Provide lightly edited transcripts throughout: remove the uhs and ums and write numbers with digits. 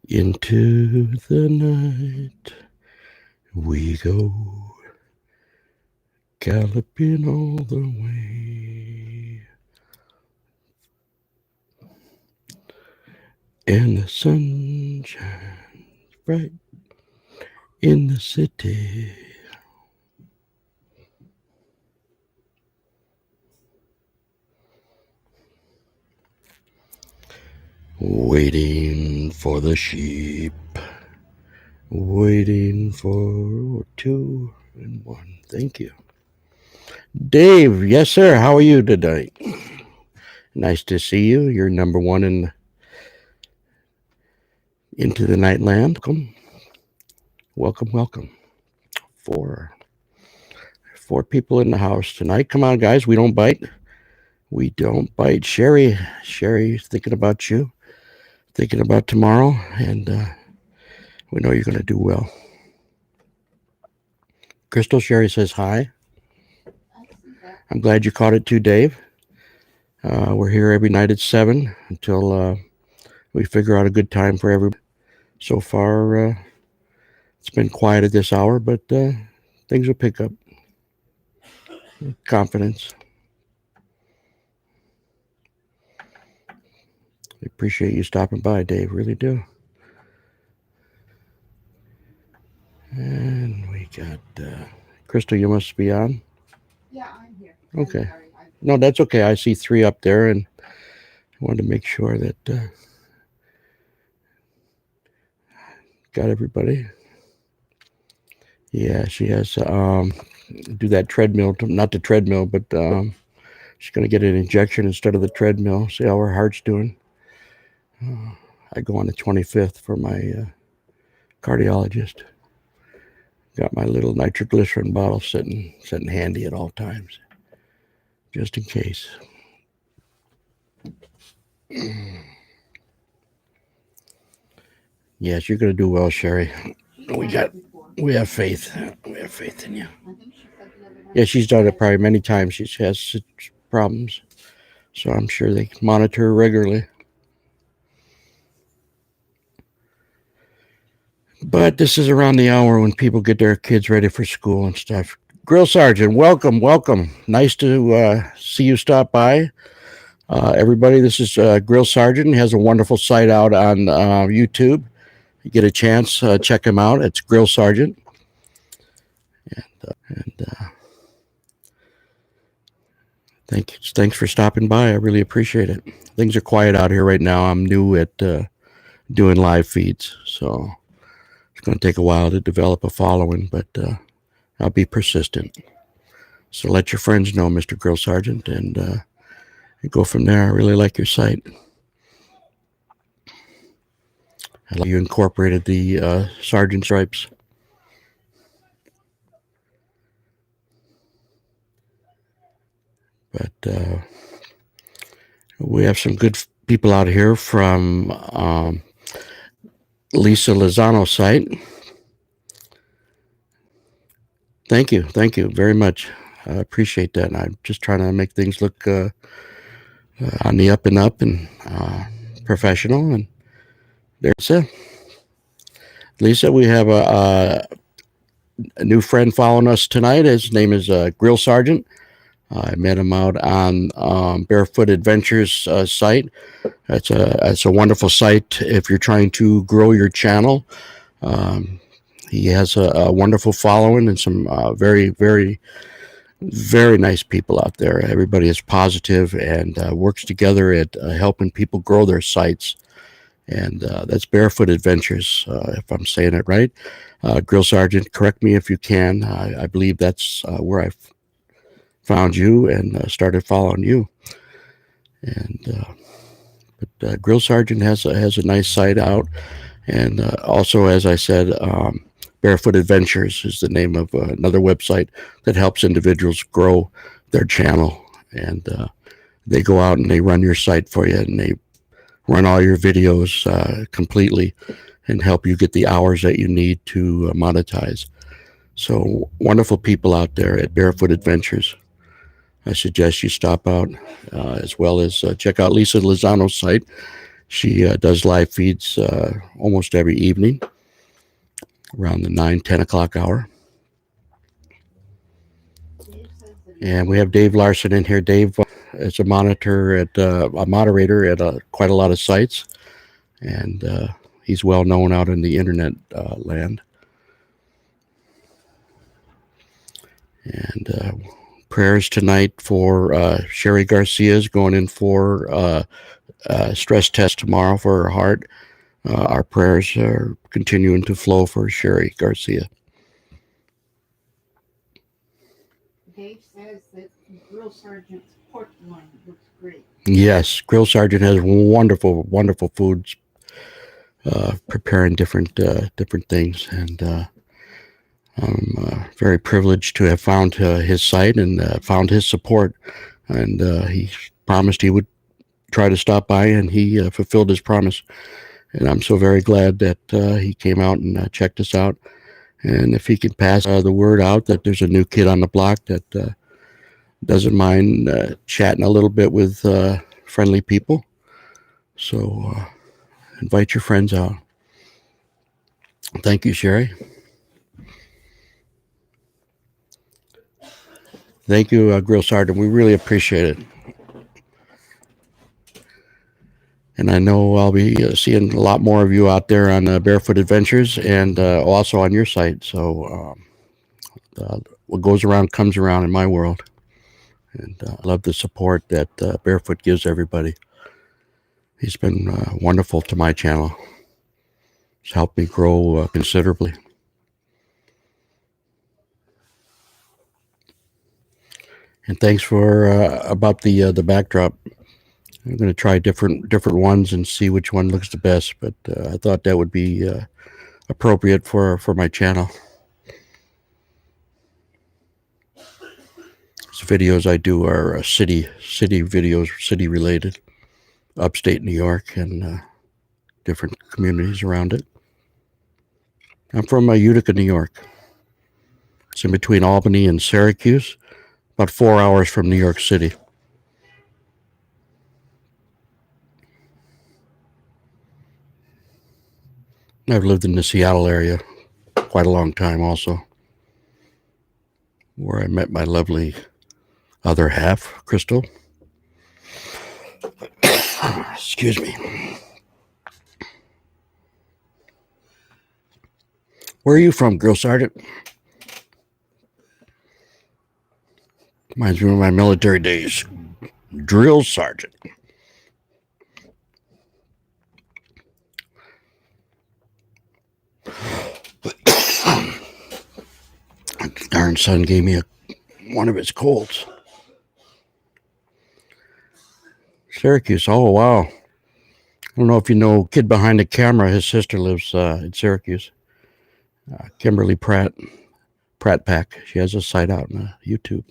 Into the night we go, galloping all the way, and the sun shines bright in the city. Waiting for the sheep, waiting for 2 and 1. Thank you. Dave, yes, sir. How are you today? Nice to see you. You're number one in Into the Nightland. Welcome, welcome, welcome. Four people in the house tonight. Come on, guys. We don't bite. We don't bite. Sherry's thinking about you, thinking about tomorrow, and we know you're going to do well. Crystal, Sherry says hi. I'm glad you caught it too, Dave. We're here every night at 7 until we figure out a good time for everybody. So far, it's been quiet at this hour, but things will pick up. Confidence. I appreciate you stopping by, Dave. Really do. And we got Crystal. You must be on. Yeah, I'm here. Okay. I'm sorry. No, that's okay. I see 3 up there, and I wanted to make sure that got everybody. Yeah, she has do that treadmill. Not the treadmill, but she's going to get an injection instead of the treadmill. See how her heart's doing. I go on the 25th for my cardiologist. Got my little nitroglycerin bottle sitting handy at all times, just in case. Yes, you're going to do well, Sherry. We have faith. We have faith in you. Yeah, she's done it probably many times. She has such problems, so I'm sure they monitor her regularly. But this is around the hour when people get their kids ready for school and stuff. Grill Sergeant, welcome, welcome. Nice to see you stop by. Everybody, this is Grill Sergeant. He has a wonderful site out on YouTube. You get a chance, check him out. It's Grill Sergeant. And thanks for stopping by. I really appreciate it. Things are quiet out here right now. I'm new at doing live feeds, so it's going to take a while to develop a following, but I'll be persistent. So let your friends know, Mr. Grill Sergeant, and go from there. I really like your site. I like you incorporated the sergeant stripes. But we have some good people out here from Lisa Lozano's site. Thank you very much. I appreciate that. And I'm just trying to make things look on the up and up and professional. And there's it. Lisa, we have a new friend following us tonight. His name is Grill Sergeant. I met him out on Barefoot Adventures site. It's a wonderful site if you're trying to grow your channel. He has a wonderful following and some very, very, very nice people out there. Everybody is positive and works together at helping people grow their sites. And that's Barefoot Adventures, if I'm saying it right. Grill Sergeant, correct me if you can. I believe that's where I found you and started following you. And but Grill Sergeant has a nice site out, and also, as I said, Barefoot Adventures is the name of another website that helps individuals grow their channel. And they go out and they run your site for you, and they run all your videos completely and help you get the hours that you need to monetize. So wonderful people out there at Barefoot Adventures. I suggest you stop out as well as check out Lisa Lozano's site. She does live feeds almost every evening around the 9, 10 o'clock hour. And we have Dave Larson in here. Dave is a moderator at quite a lot of sites, and he's well known out in the internet land. And prayers tonight for Sherry Garcia's going in for stress test tomorrow for her heart. Our prayers are continuing to flow for Sherry Garcia. Dave says that Grill Sergeant's pork loin looks great. Yes, Grill Sergeant has wonderful, wonderful foods, preparing different things, and I'm very privileged to have found his site and found his support. And he promised he would try to stop by, and he fulfilled his promise. And I'm so very glad that he came out and checked us out. And if he could pass the word out that there's a new kid on the block that doesn't mind chatting a little bit with friendly people. So invite your friends out. Thank you, Sherry. Thank you, Grill Sergeant. We really appreciate it. And I know I'll be seeing a lot more of you out there on Barefoot Adventures and also on your site. So what goes around comes around in my world. And I love the support that Barefoot gives everybody. He's been wonderful to my channel. It's helped me grow considerably. And thanks for about the backdrop. I'm going to try different ones and see which one looks the best. But I thought that would be appropriate for my channel. The videos I do are city videos, city related, upstate New York and different communities around it. I'm from Utica, New York. It's in between Albany and Syracuse, about 4 hours from New York City. I've lived in the Seattle area quite a long time also, where I met my lovely other half, Crystal. Excuse me. Where are you from, Grill Sergeant? Reminds me of my military days. Drill Sergeant. Darn son gave me one of his colds. Syracuse. Oh, wow. I don't know if you know kid behind the camera. His sister lives in Syracuse. Kimberly Pratt Pack. She has a site out on YouTube.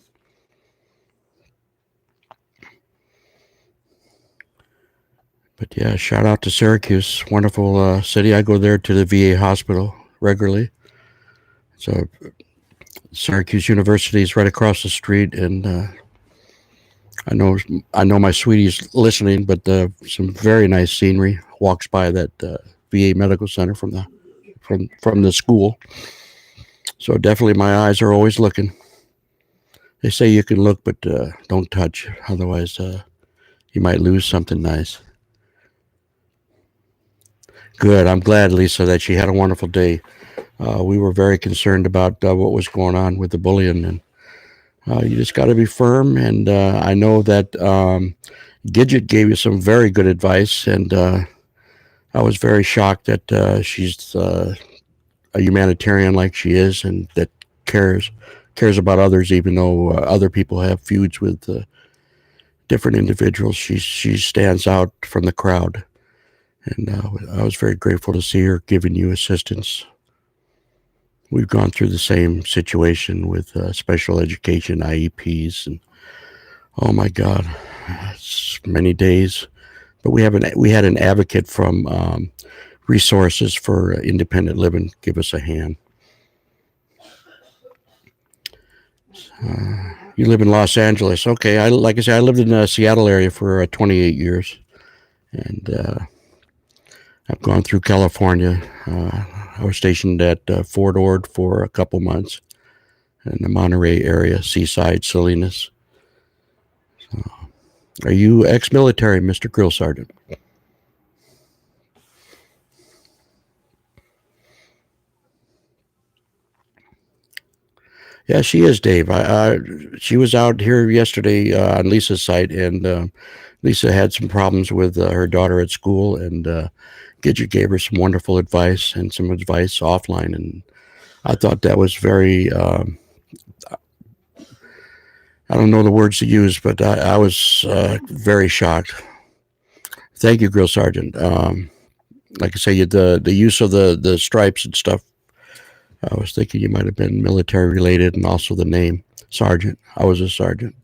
But yeah, shout out to Syracuse. Wonderful city. I go there to the VA hospital regularly. So Syracuse University is right across the street, and I know my sweetie's listening, but some very nice scenery. Walks by that VA medical center from the school. So definitely my eyes are always looking. They say you can look, but don't touch. Otherwise, you might lose something nice. Good. I'm glad, Lisa, that she had a wonderful day. We were very concerned about what was going on with the bullying, and you just got to be firm. And I know that Gidget gave you some very good advice, and I was very shocked that she's a humanitarian like she is, and that cares about others, even though other people have feuds with different individuals. She stands out from the crowd, and I was very grateful to see her giving you assistance. We've gone through the same situation with special education IEPs, and oh my God, it's many days. But we had an advocate from Resources for Independent Living give us a hand. You live in Los Angeles, okay? Like I said, I lived in the Seattle area for 28 years, and I've gone through California. I was stationed at Fort Ord for a couple months in the Monterey area, Seaside, Salinas. Are you ex-military, Mr. Grill Sergeant? Yeah, she is, Dave. She was out here yesterday on Lisa's site, and Lisa had some problems with her daughter at school, and Gidget gave her some wonderful advice and some advice offline, and I thought that was very. I don't know the words to use, but I was very shocked. Thank you, Grill Sergeant. Like I say, the use of the stripes and stuff. I was thinking you might have been military related, and also the name Sergeant. I was a sergeant,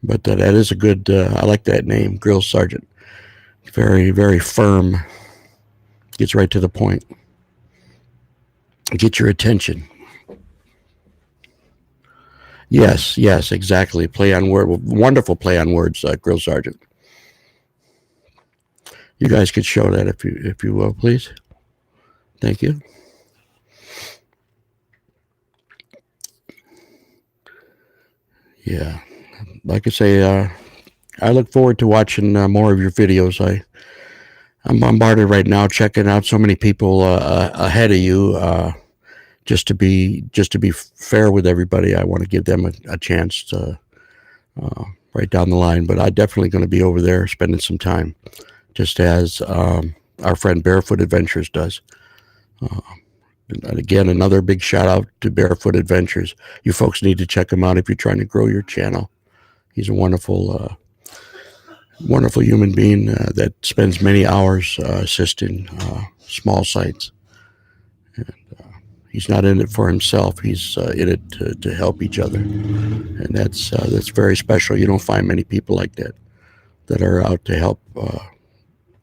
but that is a good. I like that name, Grill Sergeant. Very, very firm. Gets right to the point. Get your attention. Yes, yes, exactly. Play on word. Wonderful play on words, Grill Sergeant. You guys could show that if you will, please. Thank you. Yeah, like I say, I look forward to watching more of your videos. I'm bombarded right now, checking out so many people ahead of you. Just to be fair with everybody, I want to give them a chance to right down the line. But I'm definitely going to be over there spending some time, just as our friend Barefoot Adventures does. Uh, and again, another big shout out to Barefoot Adventures. You folks need to check him out if you're trying to grow your channel. He's a wonderful human being that spends many hours assisting small sites. And, he's not in it for himself. He's in it to help each other, and that's very special. You don't find many people like that are out to help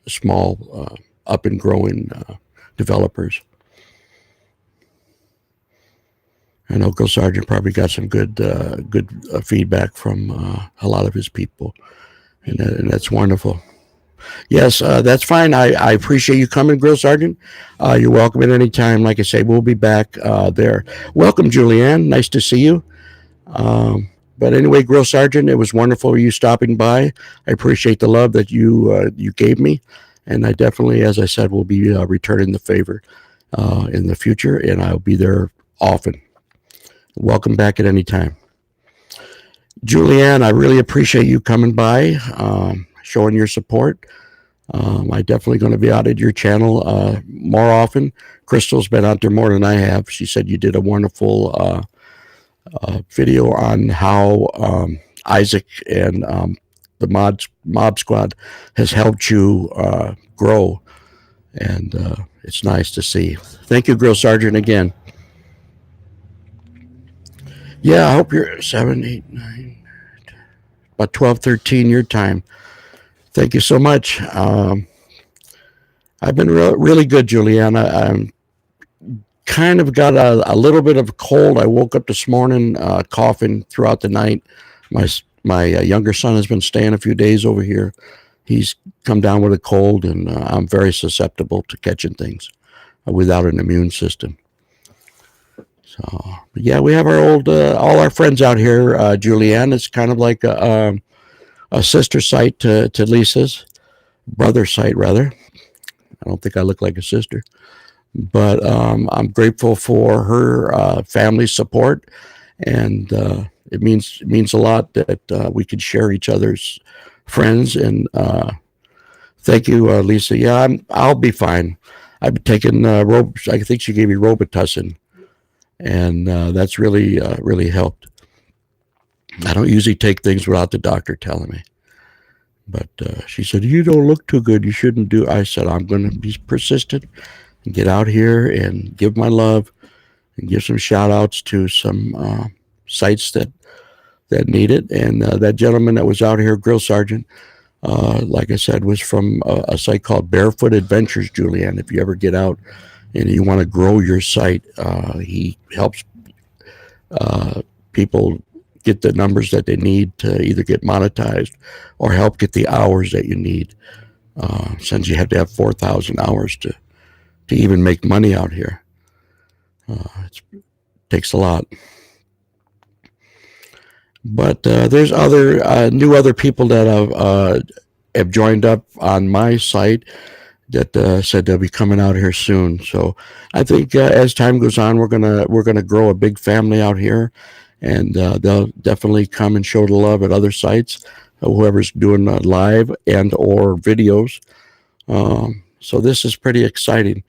small, up and growing developers. I know Grill Sergeant probably got some good feedback from a lot of his people, and that's wonderful. Yes, that's fine. I appreciate you coming, Grill Sergeant. You're welcome at any time. Like I say, we'll be back there. Welcome, Julianne. Nice to see you. But anyway, Grill Sergeant, it was wonderful you stopping by. I appreciate the love that you gave me, and I definitely, as I said, will be returning the favor in the future, and I'll be there often. Welcome back at any time. Julianne, I really appreciate you coming by, showing your support. I definitely going to be out at your channel more often. Crystal's been out there more than I have. She said you did a wonderful video on how Isaac and the Mob Squad has helped you grow, and it's nice to see. Thank you, Grill Sergeant, again. Yeah, I hope you're 7, 8, 9, about 12, 13 your time. Thank you so much. I've been really good, Juliana. I'm kind of got a little bit of a cold. I woke up this morning coughing throughout the night. My younger son has been staying a few days over here. He's come down with a cold, and I'm very susceptible to catching things without an immune system. So, yeah, we have our all our friends out here. Julianne, it's kind of like a sister site to Lisa's, brother site rather. I don't think I look like a sister, but I'm grateful for her family support, and it means a lot that we can share each other's friends. And thank you, Lisa. Yeah, I'll be fine. I've been taking I think she gave me Robitussin, and that's really helped. I don't usually take things without the doctor telling me. But she said, "You don't look too good. You shouldn't do." I said, "I'm going to be persistent and get out here and give my love and give some shout outs to some sites that need it." And that gentleman that was out here, Grill Sergeant, like I said, was from a site called Barefoot Adventures, Julianne. If you ever get out and you want to grow your site, he helps people get the numbers that they need to either get monetized or help get the hours that you need. since you have to have 4,000 hours to even make money out here. It takes a lot. But there's other other people that have joined up on my site that said they'll be coming out here soon. So I think as time goes on, we're gonna grow a big family out here, and they'll definitely come and show the love at other sites. Whoever's doing live and or videos. So this is pretty exciting.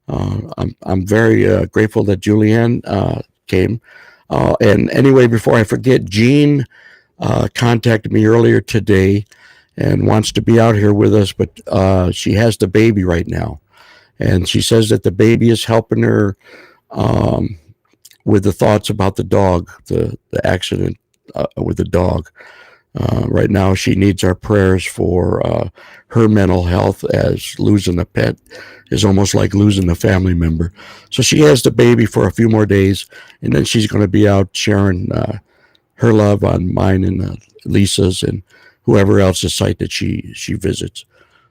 I'm very grateful that Julianne came. And anyway, before I forget, Jean contacted me earlier today and wants to be out here with us, but she has the baby right now. And she says that the baby is helping her um, with the thoughts about the dog, the accident with the dog. Right now, she needs our prayers for her mental health, as losing a pet is almost like losing a family member. So she has the baby for a few more days, and then she's going to be out sharing her love on mine and Lisa's and whoever else's site that she visits.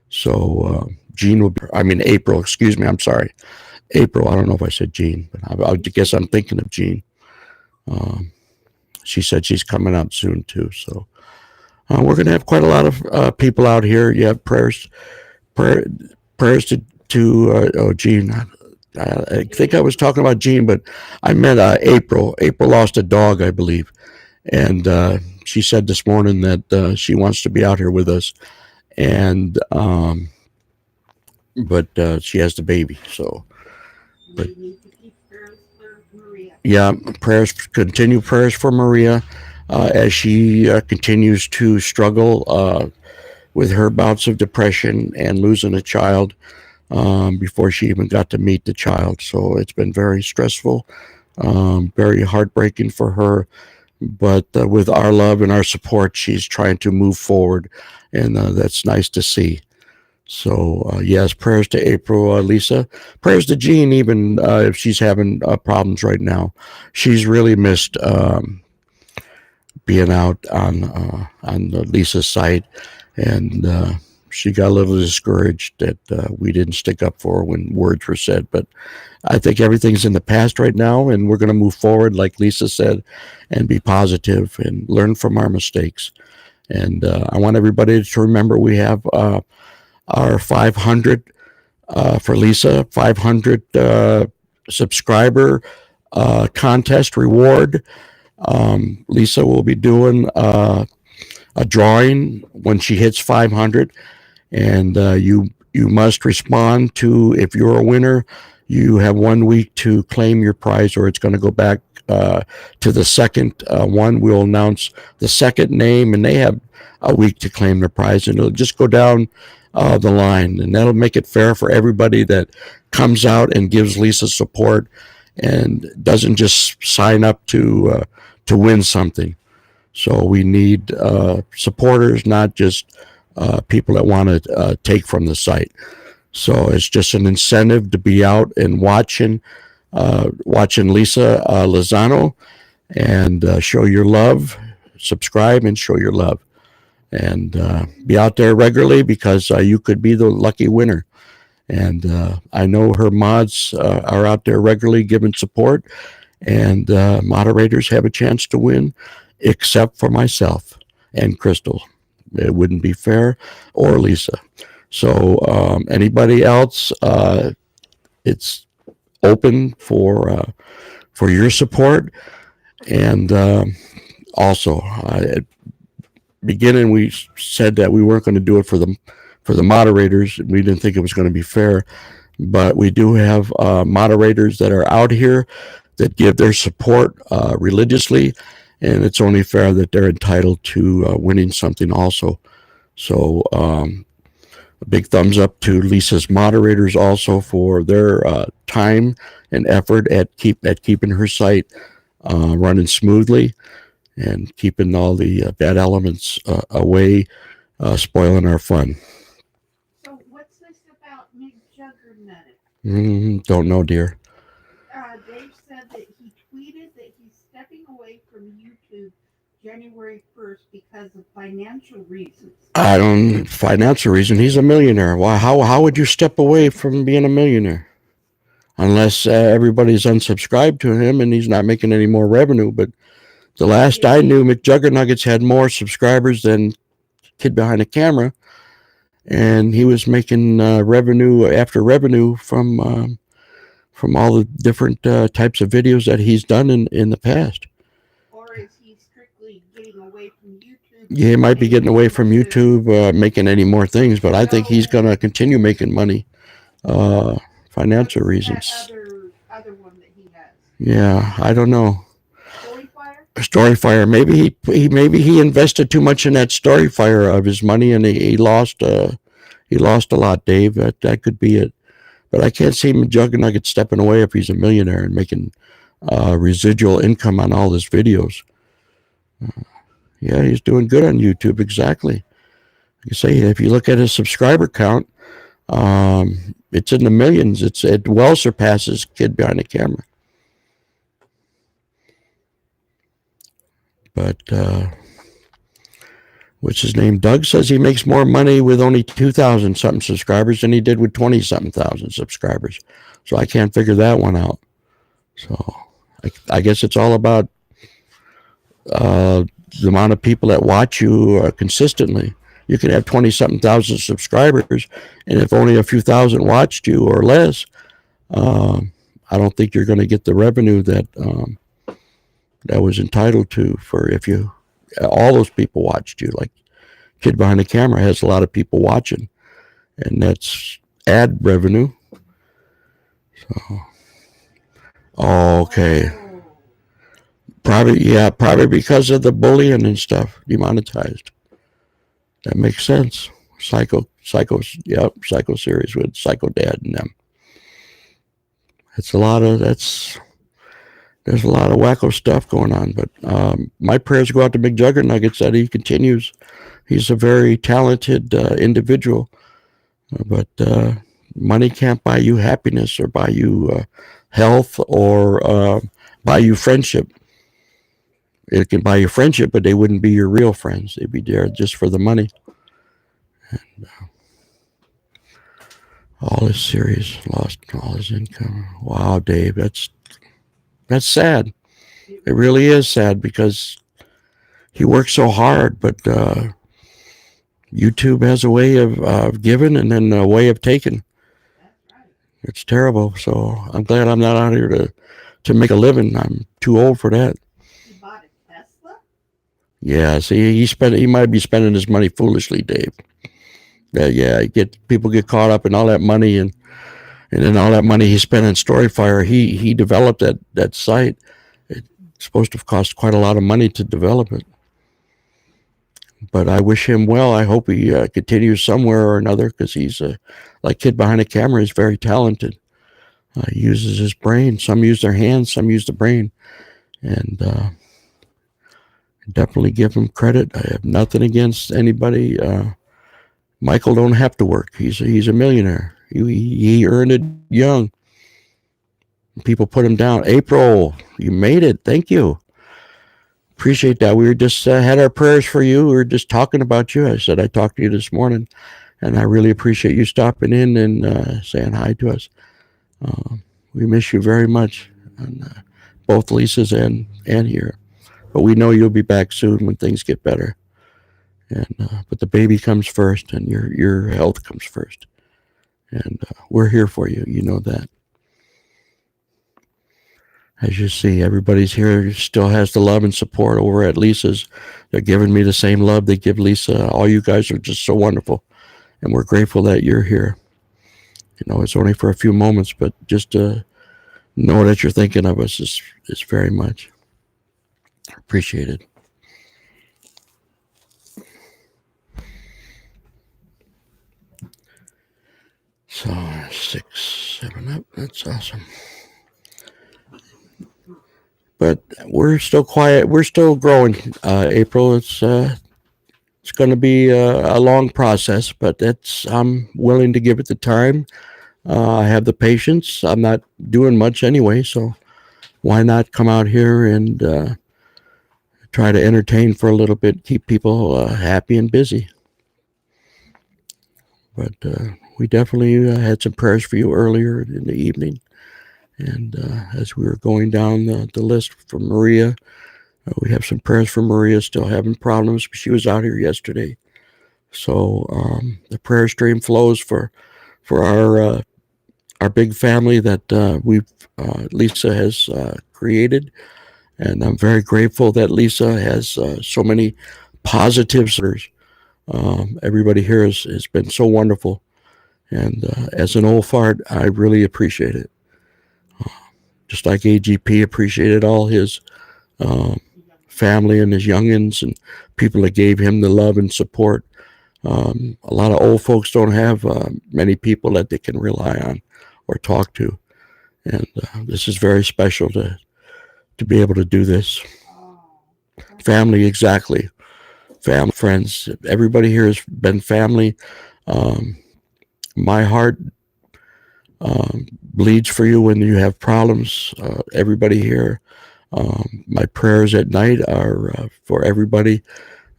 So Jean will, I mean April. Excuse me. I'm sorry, April. I don't know if I said Jean, but I guess I'm thinking of Jean. Um, she said she's coming out soon too. So we're going to have quite a lot of people out here. You have prayer, prayers to Jean. I think I was talking about Jean, but I meant April. April lost a dog, I believe, and she said this morning that she wants to be out here with us, and but she has the baby. So, but We need to keep prayers for Maria. yeah, continue prayers for Maria as she continues to struggle with her bouts of depression and losing a child before she even got to meet the child. So it's been very stressful, very heartbreaking for her. But with our love and our support, she's trying to move forward, and that's nice to see. So yes, prayers to April, Lisa. Prayers to Jean, even if she's having problems right now. She's really missed being out on Lisa's site, and she got a little discouraged that we didn't stick up for her when words were said. But I think everything's in the past right now, and we're going to move forward, like Lisa said, and be positive and learn from our mistakes. And I want everybody to remember we have our 500 for Lisa, 500 subscriber contest reward. Lisa will be doing a drawing when she hits 500, and you must respond to, if you're a winner, you have 1 week to claim your prize, or it's going to go back to the second one. We'll announce the second name, and they have a week to claim their prize, and it'll just go down the line, and that'll make it fair for everybody that comes out and gives Lisa support and doesn't just sign up to win something. So we need supporters, not just people that want to take from the site. So it's just an incentive to be out and watching Lisa Lozano, and show your love, subscribe, and show your love, and be out there regularly, because you could be the lucky winner. And I know her mods are out there regularly giving support, and moderators have a chance to win, except for myself and Crystal. It wouldn't be fair, or Lisa. So anybody else, it's open for your support. And also, at beginning, we said that we weren't going to do it for the moderators. We didn't think it was going to be fair, but we do have moderators that are out here that give their support religiously, and it's only fair that they're entitled to winning something also. So a big thumbs up to Lisa's moderators also for their time and effort at keeping her site running smoothly, and keeping all the bad elements away, spoiling our fun. So what's this about Mick Juggernaut? Don't know, dear. Dave said that he tweeted that he's stepping away from YouTube January 1st because of financial reasons. I don't financial reason. He's a millionaire. Why? How would you step away from being a millionaire? Unless everybody's unsubscribed to him and he's not making any more revenue. But the last I knew, McJuggernuggets had more subscribers than Kid Behind the Camera, and he was making revenue after revenue from all the different types of videos that he's done in the past. Or is he strictly getting away from YouTube? Yeah, he might be getting away from YouTube, making any more things, but I think he's going to continue making money, financial reasons. Other one that he has. Yeah, I don't know. Storyfire? Storyfire. Maybe he invested too much in that Storyfire of his money, and he lost a lot, Dave. That could be it. But I can't see McJuggernugget stepping away if he's a millionaire and making residual income on all his videos. Yeah, he's doing good on YouTube. Exactly. You say if you look at his subscriber count, it's in the millions. It well surpasses Kid Behind the Camera. But what's his name? Doug says he makes more money with only 2,000 something subscribers than he did with 20 something thousand subscribers. So I can't figure that one out. So I guess it's all about the amount of people that watch you consistently. You can have 20 something thousand subscribers, and if only a few thousand watched you or less, I don't think you're going to get the revenue that was entitled to for if you all those people watched you. Like Kid Behind the Camera has a lot of people watching, and that's ad revenue. So, okay. Probably because of the bullying and stuff, demonetized. That makes sense. Psycho series with Psycho Dad and them. There's a lot of wacko stuff going on, but my prayers go out to McJuggernuggets that he continues. He's a very talented individual, but money can't buy you happiness or buy you health or buy you friendship. It can buy you friendship, but they wouldn't be your real friends. They'd be there just for the money. And all his series lost all his income. Wow, Dave, that's sad. It really is sad because he works so hard, but YouTube has a way of giving and then a way of taking. It's terrible. So I'm glad I'm not out here to make a living. I'm too old for that. He bought a Tesla? Yeah, see, he might be spending his money foolishly, Dave. People get caught up in all that money and then all that money he spent on Storyfire. He developed that site. It's supposed to have cost quite a lot of money to develop it. But I wish him well. I hope he continues somewhere or another because he's like Kid Behind the Camera. He's very talented. He uses his brain. Some use their hands, some use the brain. And definitely give him credit. I have nothing against anybody. Michael don't have to work. He's a millionaire. He earned it young. People put him down. April, you made it. Thank you. Appreciate that. We were just had our prayers for you. We were just talking about you. I said I talked to you this morning, and I really appreciate you stopping in and saying hi to us. We miss you very much, and, both Lisa's and here. But we know you'll be back soon when things get better. And but the baby comes first, and your health comes first. And we're here for you. You know that. As you see, everybody's here still has the love and support over at Lisa's. They're giving me the same love they give Lisa. All you guys are just so wonderful. And we're grateful that you're here. You know, it's only for a few moments, but just to know that you're thinking of us is very much appreciated. So 6, 7 up. That's awesome. But we're still quiet. We're still growing. April. It's going to be a long process, but I'm willing to give it the time. I have the patience. I'm not doing much anyway, so why not come out here and try to entertain for a little bit, keep people happy and busy. But we definitely had some prayers for you earlier in the evening. And as we were going down the list for Maria, we have some prayers for Maria still having problems. She was out here yesterday. So the prayer stream flows for our big family that we've Lisa has created, and I'm very grateful that Lisa has so many positives. Everybody here has been so wonderful, and as an old fart, I really appreciate it. Just like AGP appreciated all his um, family and his youngins and people that gave him the love and support. A lot of old folks don't have many people that they can rely on or talk to, and this is very special to be able to do this. Family, exactly. Family, friends. Everybody here has been family. Um, my heart bleeds for you when you have problems. Everybody here. My prayers at night are for everybody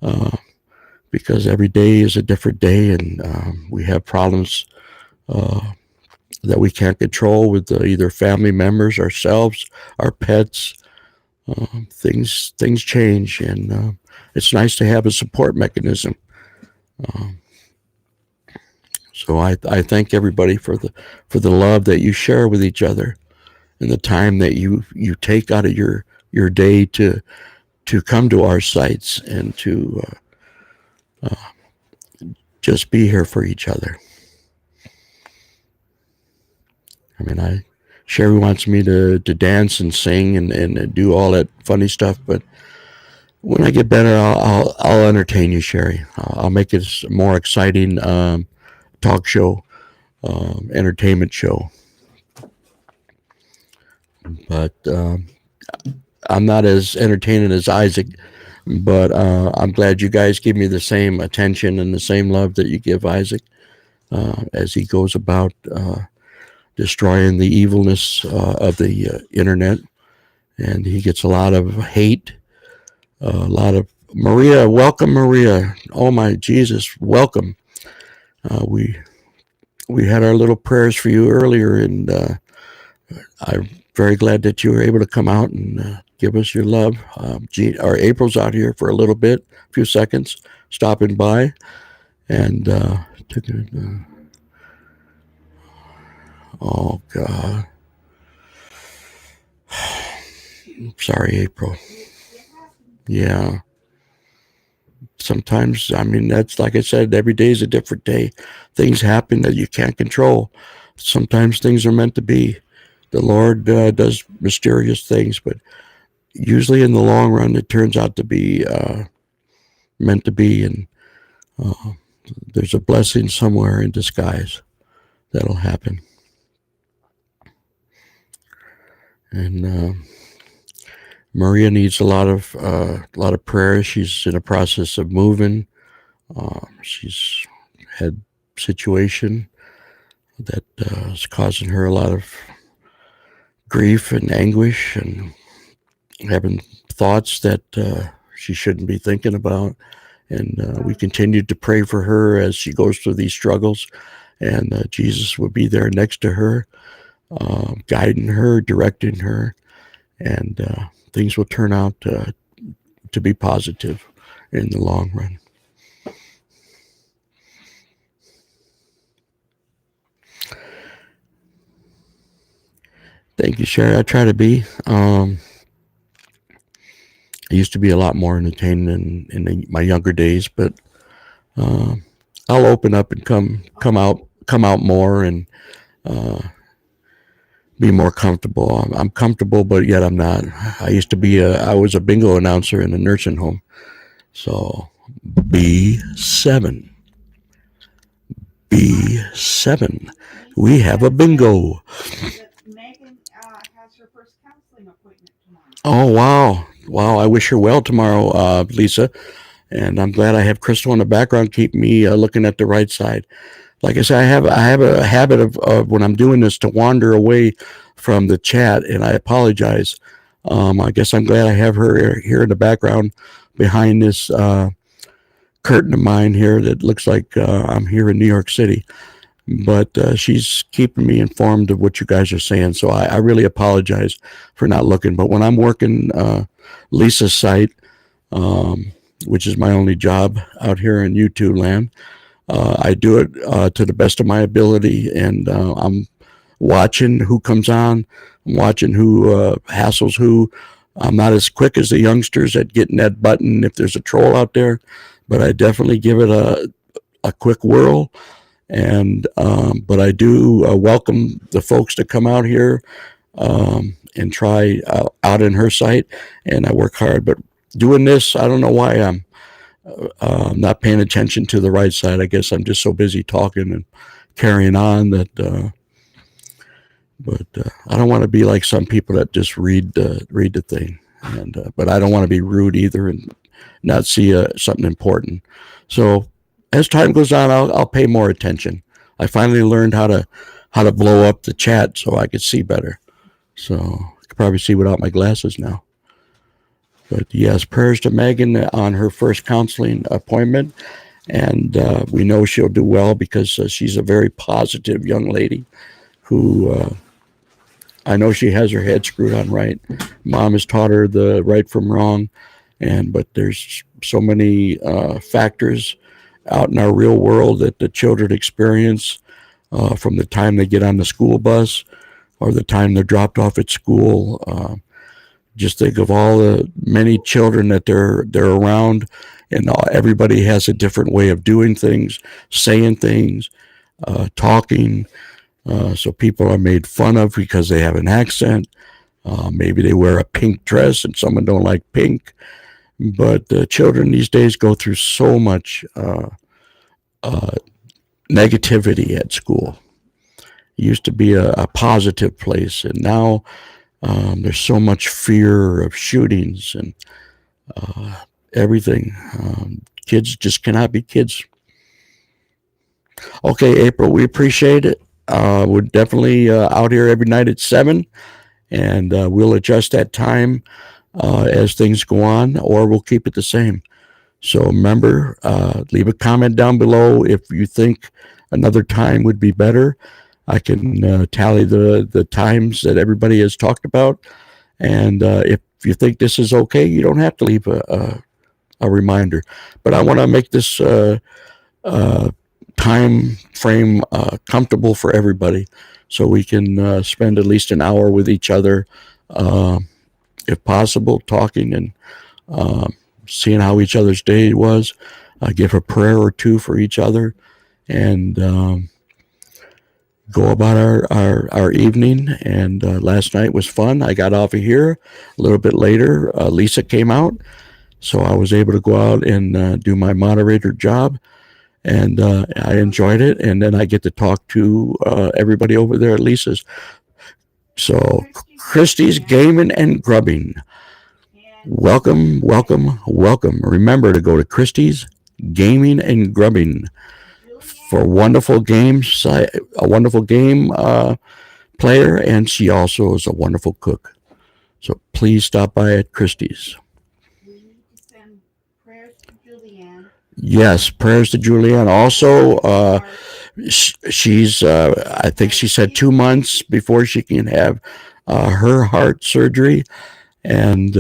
uh, because every day is a different day, and we have problems that we can't control with either family members, ourselves, our pets. Things change, and it's nice to have a support mechanism. Um, so I thank everybody for the love that you share with each other and the time that you take out of your day to come to our sites and to just be here for each other. I mean, Sherry wants me to dance and sing and do all that funny stuff, but when I get better, I'll entertain you, Sherry. I'll make it a more exciting talk show, entertainment show. But I'm not as entertaining as Isaac, but I'm glad you guys give me the same attention and the same love that you give Isaac as he goes about destroying the evilness of the internet. And he gets a lot of hate, a lot of Maria. Welcome, Maria. Oh my Jesus, welcome. We had our little prayers for you earlier, and I'm very glad that you were able to come out and give us your love. Our April's out here for a little bit, a few seconds, stopping by, and took it. Oh God, sorry, April. Yeah. Sometimes, I mean, that's like I said, every day is a different day. Things happen that you can't control. Sometimes things are meant to be. The Lord does mysterious things, but usually in the long run, it turns out to be meant to be, and uh, there's a blessing somewhere in disguise that'll happen. And Maria needs a lot of prayer. She's in a process of moving. She's had situation that is causing her a lot of grief and anguish and having thoughts that she shouldn't be thinking about. And we continue to pray for her as she goes through these struggles. And Jesus will be there next to her, guiding her, directing her, and things will turn out to be positive in the long run. Thank you, Sherry. I try to be. I used to be a lot more entertaining my younger days, but uh, I'll open up and come out more and uh, be more comfortable. I'm comfortable, but yet I'm not. I was a bingo announcer in a nursing home. So B7, B7, we have a bingo. Megan has her first counseling appointment tomorrow. Oh wow, wow! I wish her well tomorrow, Lisa. And I'm glad I have Crystal in the background, keep me looking at the right side. Like I said, I have a habit of when I'm doing this to wander away from the chat, and I apologize. I guess I'm glad I have her here in the background behind this curtain of mine here that looks like I'm here in New York City. But she's keeping me informed of what you guys are saying. So I really apologize for not looking. But when I'm working Lisa's site, um, which is my only job out here in YouTube land, I do it to the best of my ability, and I'm watching who comes on. I'm watching who hassles who. I'm not as quick as the youngsters at getting that button if there's a troll out there, but I definitely give it a quick whirl. And but I do welcome the folks to come out here and try out in her site, and I work hard. But doing this, I don't know why I'm not paying attention to the right side. I guess I'm just so busy talking and carrying on that. But I don't want to be like some people that just read the thing, and but I don't want to be rude either and not see something important. So as time goes on, I'll pay more attention. I finally learned how to blow up the chat so I could see better. So I can probably see without my glasses now. But yes, prayers to Megan on her first counseling appointment, and we know she'll do well because she's a very positive young lady who I know she has her head screwed on right. Mom has taught her the right from wrong, and but there's so many factors out in our real world that the children experience from the time they get on the school bus or the time they're dropped off at school. Just think of all the many children that they're around, and everybody has a different way of doing things, saying things, talking. So people are made fun of because they have an accent. Maybe they wear a pink dress and someone don't like pink. But children these days go through so much uh, negativity at school. It used to be a positive place, and now there's so much fear of shootings and uh, everything. Kids just cannot be kids. Okay, April, we appreciate it. We're definitely out here every night at 7, and we'll adjust that time as things go on, or we'll keep it the same. So remember, leave a comment down below if you think another time would be better. I can tally the times that everybody has talked about, and if you think this is okay, you don't have to leave a reminder. But I want to make this uh, time frame comfortable for everybody, so we can spend at least an hour with each other, uh, if possible, talking and um, seeing how each other's day was. Give a prayer or two for each other, and go about our evening. And last night was fun. I got off of here a little bit later. Lisa came out, so I was able to go out and do my moderator job, and I enjoyed it. And then I get to talk to everybody over there at Lisa's. So Christie's Gaming and Grubbing. Welcome, welcome, welcome. Remember to go to Christie's Gaming and Grubbing for wonderful games, a wonderful game player, and she also is a wonderful cook. So please stop by at Christie's. We need to send prayers to Julianne. Yes, prayers to Julianne. Also, she's, I think she said 2 months before she can have her heart surgery. And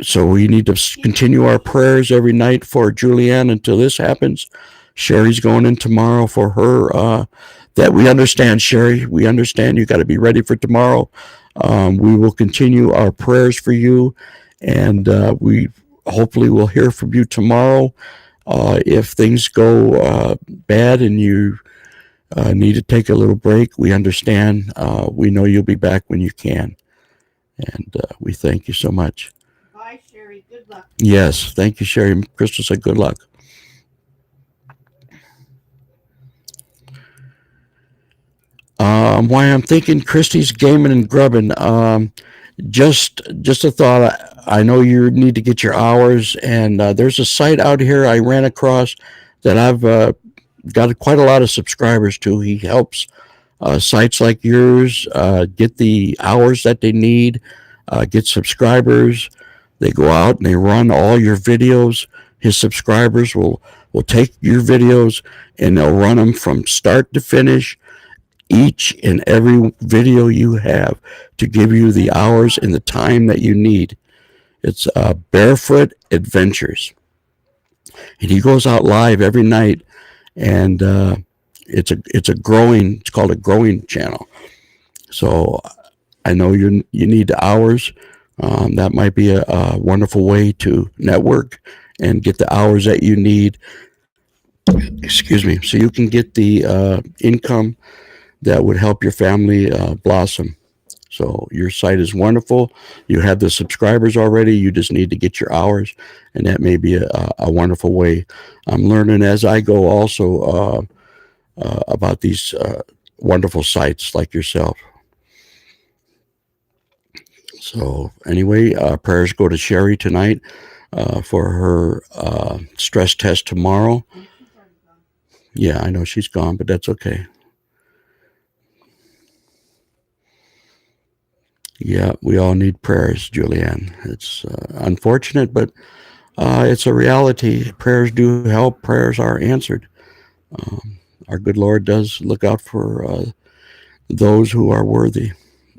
so we need to continue our prayers every night for Julianne until this happens. Sherry's going in tomorrow for her. That we understand, Sherry. We understand you got to be ready for tomorrow. We will continue our prayers for you, and we hopefully will hear from you tomorrow. If things go bad and you need to take a little break, we understand. We know you'll be back when you can, and we thank you so much. Bye, Sherry. Good luck. Yes, thank you, Sherry. Crystal said good luck. Why I'm thinking Christie's Gaming and Grubbing. Just a thought. I know you need to get your hours, and there's a site out here I ran across that I've got quite a lot of subscribers to. He helps sites like yours get the hours that they need get subscribers. They go out and they run all your videos. His subscribers will take your videos and they'll run them from start to finish, each and every video you have, to give you the hours and the time that you need. It's Barefoot Adventures, and he goes out live every night, and it's a growing. It's called a growing channel. So I know you need the hours. That might be a wonderful way to network and get the hours that you need. Excuse me, so you can get the income that would help your family blossom. So your site is wonderful. You have the subscribers already. You just need to get your hours, and that may be a wonderful way. I'm learning as I go also about these wonderful sites like yourself. So anyway, prayers go to Sherry tonight for her stress test tomorrow. Yeah, I know she's gone, but that's okay. Yeah, we all need prayers, Julianne. It's unfortunate, but it's a reality. Prayers do help. Prayers are answered. Our good Lord does look out for those who are worthy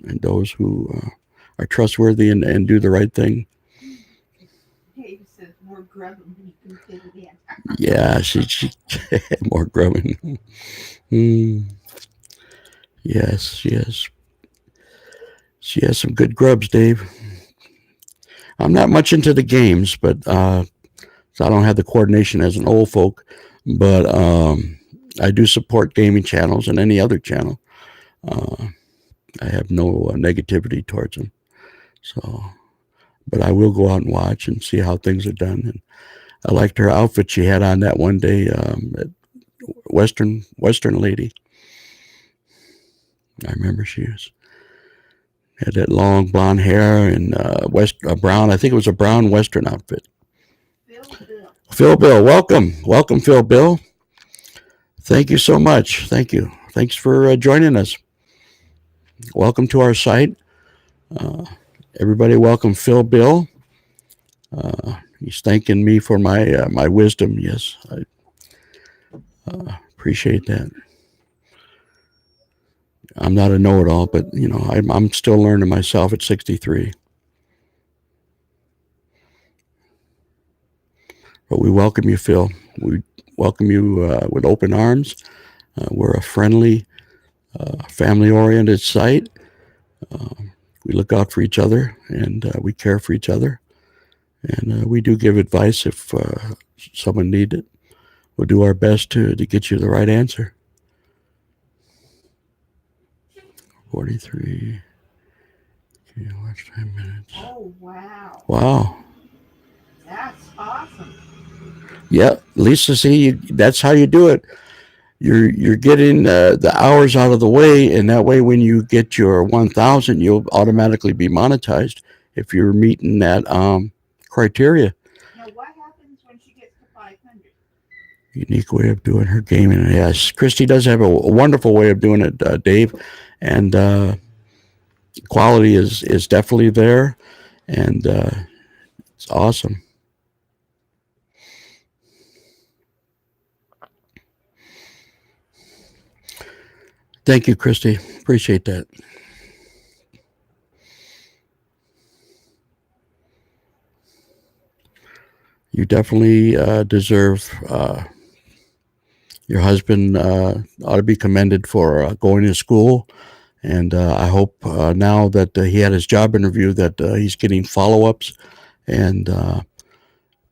and those who are trustworthy and do the right thing. Dave says more grubbing than you can fit it in. Yeah, she more grubbing. Mm, yes, yes. She has some good grubs, Dave. I'm not much into the games, but so I don't have the coordination as an old folk. But I do support gaming channels and any other channel. Uh, I have no negativity towards them. So, but I will go out and watch and see how things are done. And I liked her outfit she had on that one day. At Western lady. I remember she had that long blonde hair and a brown. I think it was a brown Western outfit. Phil Bill, welcome, Phil Bill. Thank you so much. Thank you. Thanks for joining us. Welcome to our site. Uh, Everybody, welcome Phil Bill. He's thanking me for my wisdom. Yes, I appreciate that. I'm not a know-it-all, but I'm still learning myself at 63. But we welcome you, Phil. We welcome you with open arms. We're a friendly, family-oriented site. We look out for each other, and we care for each other. And we do give advice if someone needs it. We'll do our best to get you the right answer. 43. Okay, watch 10 minutes. Oh, wow. Wow. That's awesome. Yeah, Lisa, see, that's how you do it. You're getting the hours out of the way, and that way when you get your 1,000, you'll automatically be monetized if you're meeting that criteria. Now, what happens when she gets to 500? Unique way of doing her gaming. Yes, Christy does have a wonderful way of doing it, Dave, and quality is definitely there, and it's awesome. Thank you, Christy. Appreciate that. You definitely deserve. Your husband ought to be commended for going to school, and I hope now that he had his job interview that he's getting follow-ups, and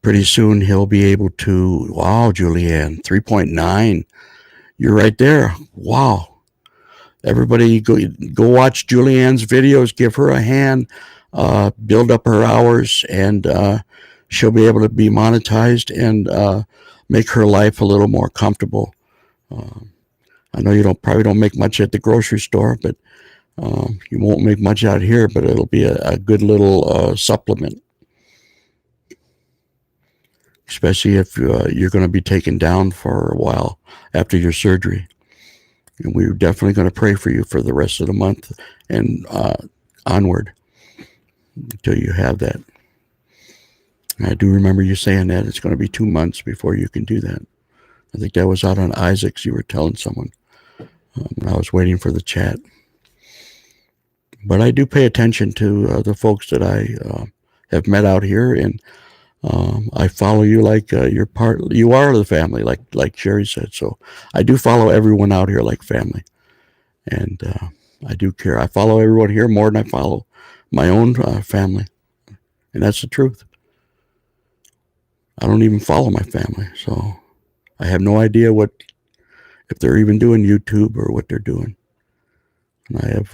pretty soon he'll be able to. Wow, Julianne, 3.9. You're right there. Wow. Everybody go watch Julianne's videos. Give her a hand. Build up her hours, and she'll be able to be monetized and make her life a little more comfortable. I know you probably don't make much at the grocery store, but you won't make much out here. But it'll be a good little supplement, especially if you're going to be taken down for a while after your surgery. And we're definitely going to pray for you for the rest of the month and onward. until you have that. I do remember you saying that it's going to be 2 months before you can do that. I think that was out on Isaac's. You were telling someone when I was waiting for the chat. But I do pay attention to the folks that I have met out here, and I follow you like you're part. You are the family, like Sherry said. So I do follow everyone out here like family, and I do care. I follow everyone here more than I follow my own family, and that's the truth. I don't even follow my family, so I have no idea what if they're even doing YouTube or what they're doing. And I have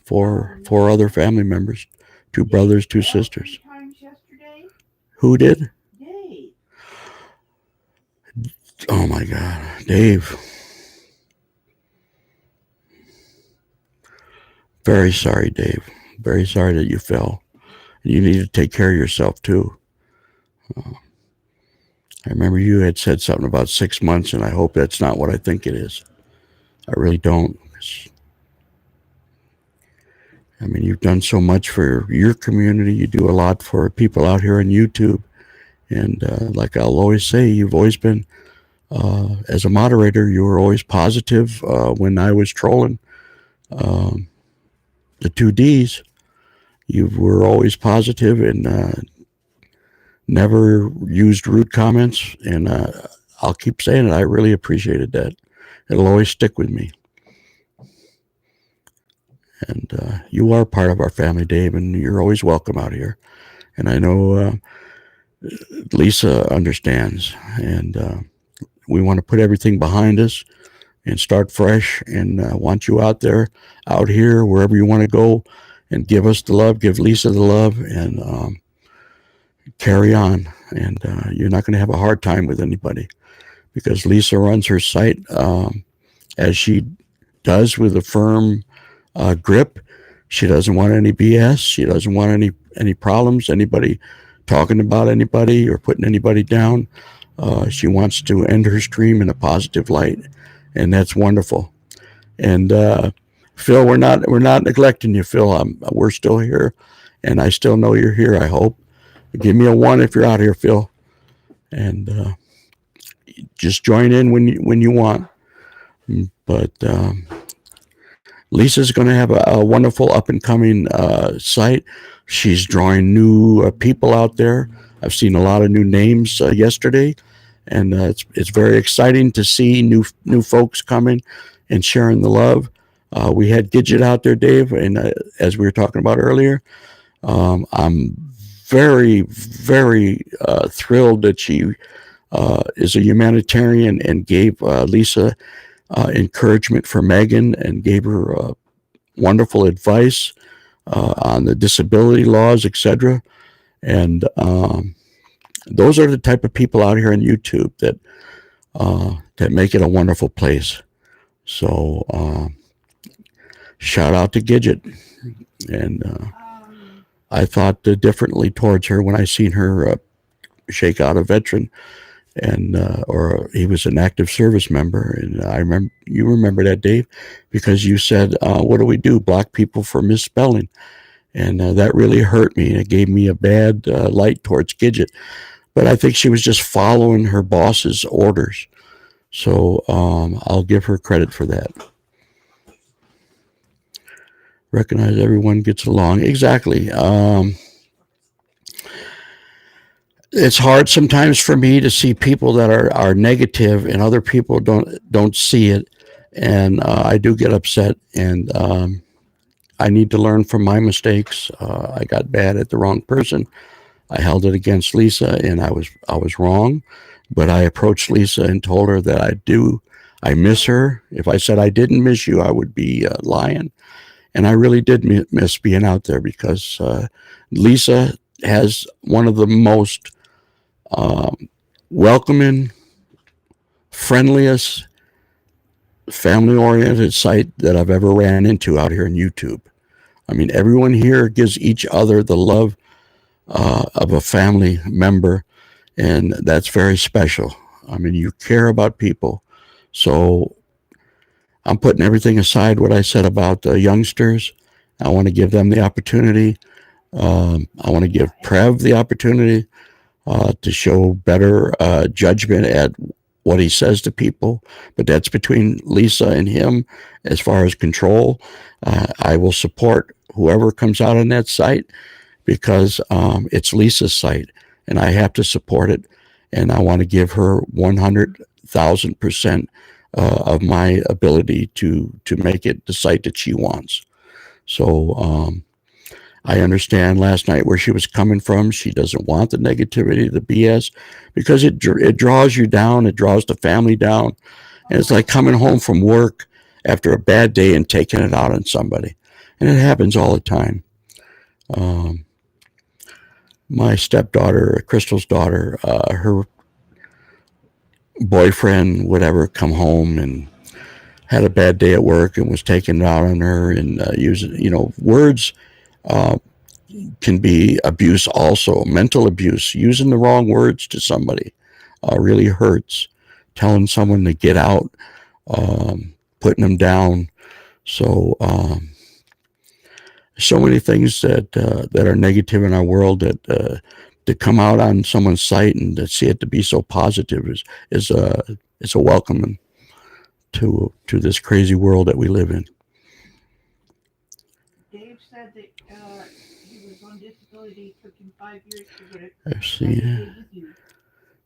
four other family members, two brothers, two sisters. Times yesterday. Who did? Dave. Oh my God, Dave. Very sorry, Dave. Very sorry that you fell. And you need to take care of yourself too. I remember you had said something about 6 months, and I hope that's not what I think it is. I really don't. I mean, you've done so much for your community. You do a lot for people out here on YouTube. And like I'll always say, you've always been, as a moderator, you were always positive when I was trolling the two Ds. You were always positive and never used rude comments. And I'll keep saying it. I really appreciated that. It'll always stick with me. And you are part of our family, Dave, and you're always welcome out here. And I know Lisa understands. And we want to put everything behind us and start fresh and want you out there, out here, wherever you want to go, and give us the love, give Lisa the love, and carry on. And you're not going to have a hard time with anybody because Lisa runs her site as she does with a firm grip. She doesn't want any BS. She doesn't want any problems, anybody talking about anybody or putting anybody down. She wants to end her stream in a positive light, and that's wonderful. And Phil, we're not neglecting you, Phil. We're still here, and I still know you're here. I hope. Give me a 1 if you're out here, Phil, and just join in when you want. But Lisa's going to have a wonderful up and coming site. She's drawing new people out there. I've seen a lot of new names yesterday, and it's very exciting to see new folks coming and sharing the love. We had Gidget out there, Dave, and as we were talking about earlier, I'm very, very thrilled that she is a humanitarian and gave Lisa encouragement for Megan and gave her wonderful advice on the disability laws, etc. And those are the type of people out here on YouTube that make it a wonderful place. So shout out to Gidget. And I thought differently towards her when I seen her shake out a veteran, and or he was an active service member. And I remember, you remember that, Dave, because you said, what do we do? Block people for misspelling. And that really hurt me. It gave me a bad light towards Gidget. But I think she was just following her boss's orders. So I'll give her credit for that. Recognize everyone gets along. Exactly. It's hard sometimes for me to see people that are negative and other people don't see it. And I do get upset, and I need to learn from my mistakes. I got bad at the wrong person. I held it against Lisa, and I was wrong. But I approached Lisa and told her that I miss her. If I said I didn't miss you, I would be lying. And I really did miss being out there because Lisa has one of the most welcoming, friendliest, family-oriented site that I've ever ran into out here on YouTube. I mean, everyone here gives each other the love of a family member, and that's very special. I mean, you care about people. So I'm putting everything aside what I said about youngsters. I want to give them the opportunity. I want to give Prev the opportunity to show better judgment at what he says to people, but that's between Lisa and him as far as control. I will support whoever comes out on that site because it's Lisa's site and I have to support it. And I want to give her 100,000% of my ability to make it the site that she wants. So I understand last night where she was coming from. She doesn't want the negativity, the BS, because it draws you down. It draws the family down. And it's like coming home from work after a bad day and taking it out on somebody. And it happens all the time. Um, my stepdaughter, Crystal's daughter, her boyfriend, whatever, come home and had a bad day at work and was taking it out on her and using, words uh, can be abuse also, mental abuse. Using the wrong words to somebody really hurts. Telling someone to get out, putting them down. So, so many things that are negative in our world that to come out on someone's site and to see it to be so positive is a welcome to this crazy world that we live in. Dave said that he was on disability. It took him 5 years to get it. I see With you.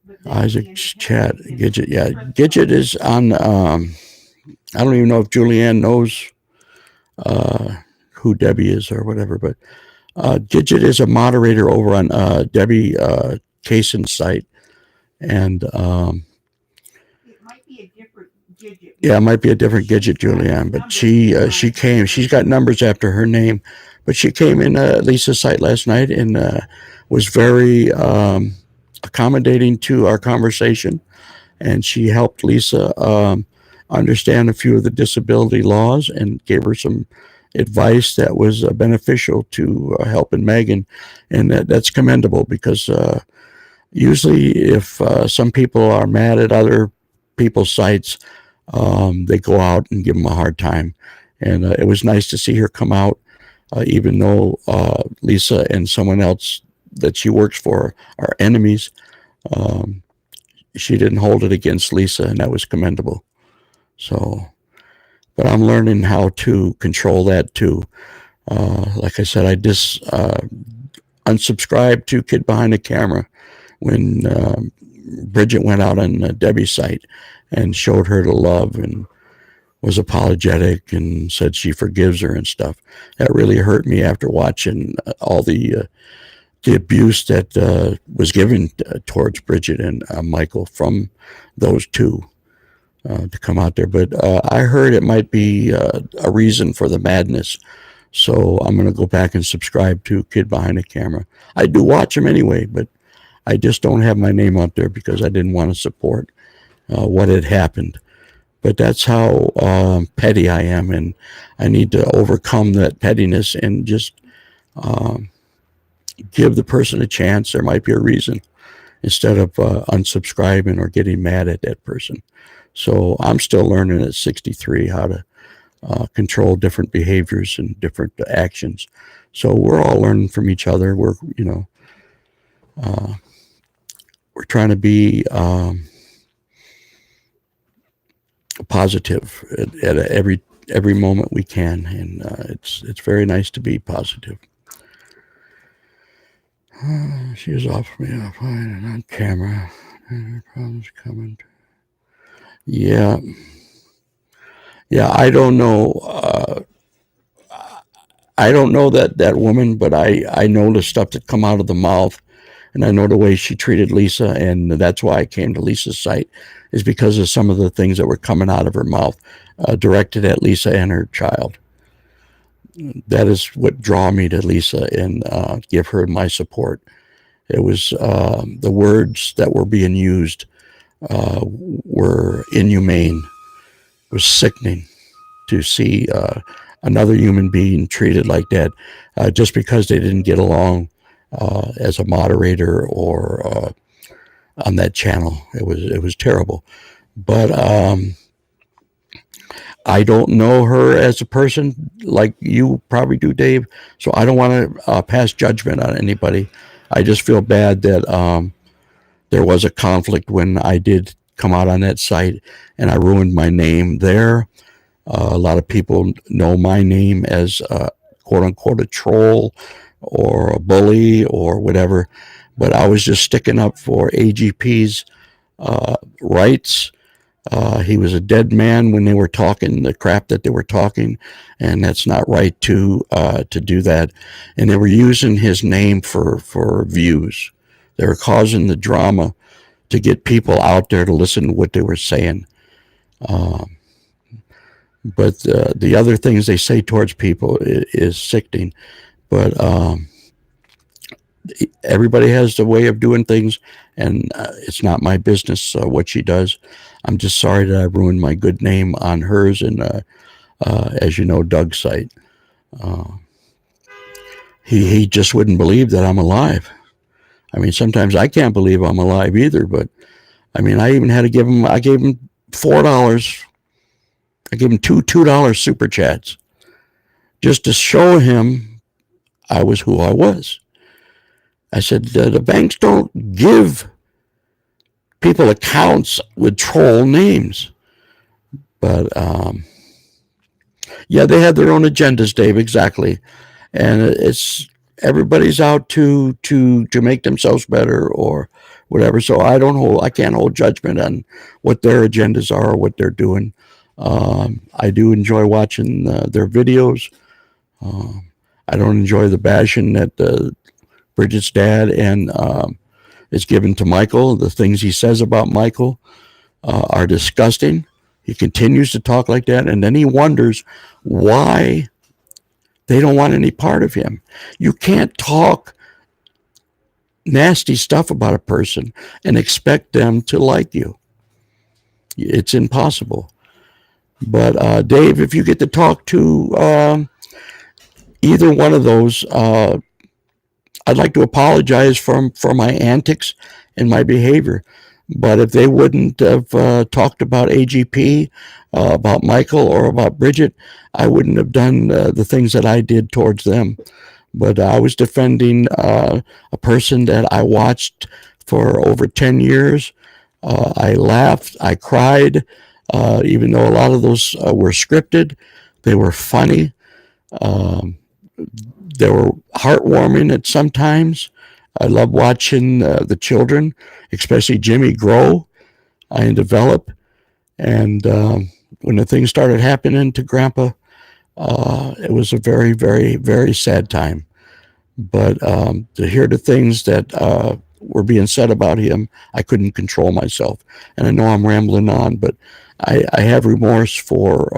But then Isaac's he chat. independently Gidget, yeah, pressed Gidget on. is on. I don't even know if Julianne knows who Debbie is or whatever, but Gidget is a moderator over on Debbie Kason's site, and It might be a different Gidget. yeah, it might be a different Gidget, Julianne, but she came. She's got numbers after her name, but she came in Lisa's site last night and was very accommodating to our conversation, and she helped Lisa understand a few of the disability laws and gave her some advice that was beneficial to helping Megan, and that's commendable because usually if some people are mad at other people's sites, they go out and give them a hard time, and it was nice to see her come out, even though Lisa and someone else that she works for are enemies. Um, she didn't hold it against Lisa, and that was commendable. So, but I'm learning how to control that too. Like I said, I just unsubscribed to Kid Behind the Camera when Bridget went out on Debbie's site and showed her the love and was apologetic and said she forgives her and stuff. That really hurt me after watching all the abuse that was given towards Bridget and Michael from those two. To come out there, but I heard it might be a reason for the madness. So I'm going to go back and subscribe to Kid Behind the Camera. I do watch him anyway, but I just don't have my name up there because I didn't want to support what had happened. But that's how petty I am, and I need to overcome that pettiness and just um, give the person a chance. There might be a reason instead of unsubscribing or getting mad at that person. So I'm still learning at 63 how to control different behaviors and different actions. So we're all learning from each other. Uh, we're trying to be positive at every moment we can, and it's very nice to be positive. She was off me fine and on camera. Problems coming. Yeah, yeah. I don't know that woman, but I know the stuff that come out of the mouth, and I know the way she treated Lisa, and that's why I came to Lisa's site, is because of some of the things that were coming out of her mouth, directed at Lisa and her child. That is what draw me to Lisa and give her my support. It was the words that were being used were inhumane. It was sickening to see another human being treated like that just because they didn't get along as a moderator or on that channel. It was terrible. But I don't know her as a person like you probably do, Dave. So I don't want to pass judgment on anybody. I just feel bad that there was a conflict when I did come out on that site and I ruined my name there. A lot of people know my name as quote unquote a troll or a bully or whatever, but I was just sticking up for AGP's rights. He was a dead man when they were talking the crap that they were talking, and that's not right to do that. And they were using his name for views. They were causing the drama to get people out there to listen to what they were saying. Um, but the other things they say towards people is sickening. But everybody has the way of doing things, and it's not my business what she does. I'm just sorry that I ruined my good name on hers and, as you know, Doug's site. Uh, he just wouldn't believe that I'm alive. I mean, sometimes I can't believe I'm alive either. But I mean, I even had to give him. I gave him $4. I gave him $2 super chats just to show him I was who I was. I said the banks don't give people accounts with troll names, but yeah, they have their own agendas, Dave. Exactly, and it's everybody's out to make themselves better or whatever. So I can't hold judgment on what their agendas are or what they're doing. I do enjoy watching their videos. Um, I don't enjoy the bashing that Bridget's dad and is given to Michael. The things he says about Michael are disgusting. He continues to talk like that, and then he wonders why they don't want any part of him. You can't talk nasty stuff about a person and expect them to like you. It's impossible. But Dave, if you get to talk to either one of those, I'd like to apologize for my antics and my behavior. But if they wouldn't have talked about AGP, about Michael, or about Bridget, I wouldn't have done the things that I did towards them. But I was defending a person that I watched for over 10 years. I laughed, I cried, even though a lot of those were scripted. They were funny. Um, they were heartwarming at some times. I love watching the children, especially Jimmy, grow and develop. And when the things started happening to Grandpa, it was a very, very, very sad time. But to hear the things that were being said about him, I couldn't control myself. And I know I'm rambling on, but I have remorse for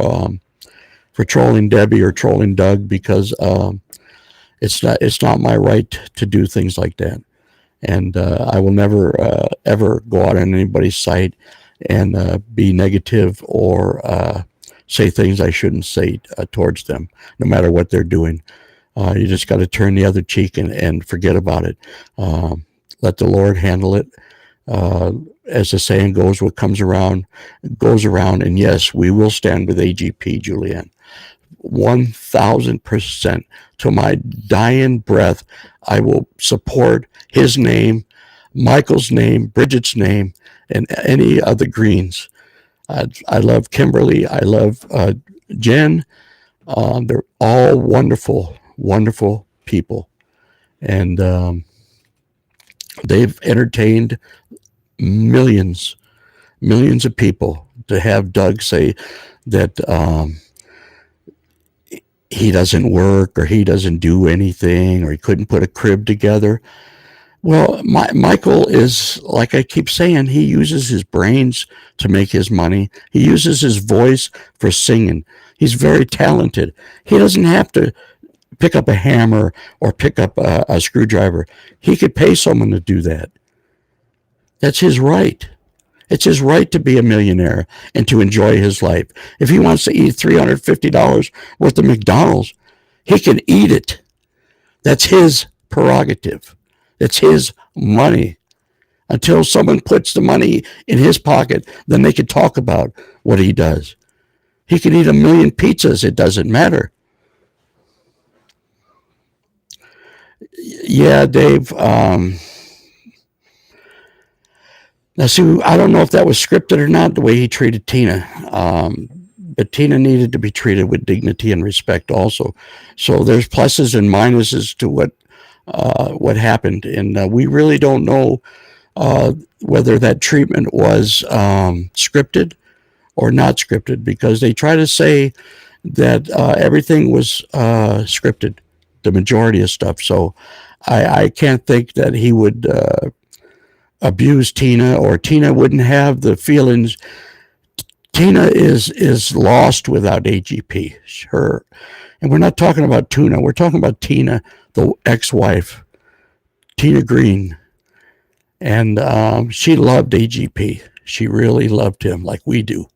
trolling Debbie or trolling Doug because it's not my right to do things like that. And I will never ever go out on anybody's site and be negative or say things I shouldn't say towards them, no matter what they're doing. You just got to turn the other cheek and forget about it. Let the Lord handle it. As the saying goes, what comes around goes around. And yes, we will stand with AGP, Julianne. 1,000% to my dying breath. I will support his name, Michael's name, Bridget's name, and any of the Greens. I love Kimberly. I love Jen. They're all wonderful, wonderful people. And they've entertained millions, millions of people. To have Doug say that he doesn't work or he doesn't do anything or he couldn't put a crib together. Well, Michael is, like I keep saying, he uses his brains to make his money. He uses his voice for singing. He's very talented. He doesn't have to pick up a hammer or pick up a screwdriver. He could pay someone to do that. That's his right. It's his right to be a millionaire and to enjoy his life. If he wants to eat $350 worth of McDonald's, he can eat it. That's his prerogative. It's his money. Until someone puts the money in his pocket, then they can talk about what he does. He could eat 1,000,000 pizzas. It doesn't matter. Yeah, Dave. Now, see, I don't know if that was scripted or not, the way he treated Tina. But Tina needed to be treated with dignity and respect also. So there's pluses and minuses to what happened, and we really don't know whether that treatment was scripted or not scripted, because they try to say that everything was scripted, the majority of stuff. So I can't think that he would abuse Tina, or Tina wouldn't have the feelings. Tina is lost without AGP. Her, and we're not talking about Tuna. We're talking about Tina, the ex-wife, Tina Green, and she loved AGP. She really loved him like we do.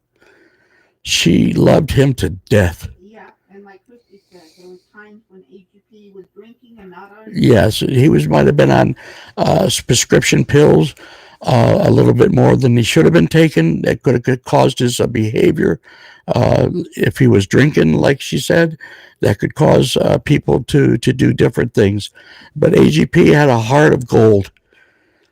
She loved him to death. Yeah, and like Christy said, there was times when AGP was drinking and not on. Yes, he might have been on prescription pills a little bit more than he should have been taking. That could have caused his behavior. If he was drinking, like she said, that could cause people to do different things. But AGP had a heart of gold.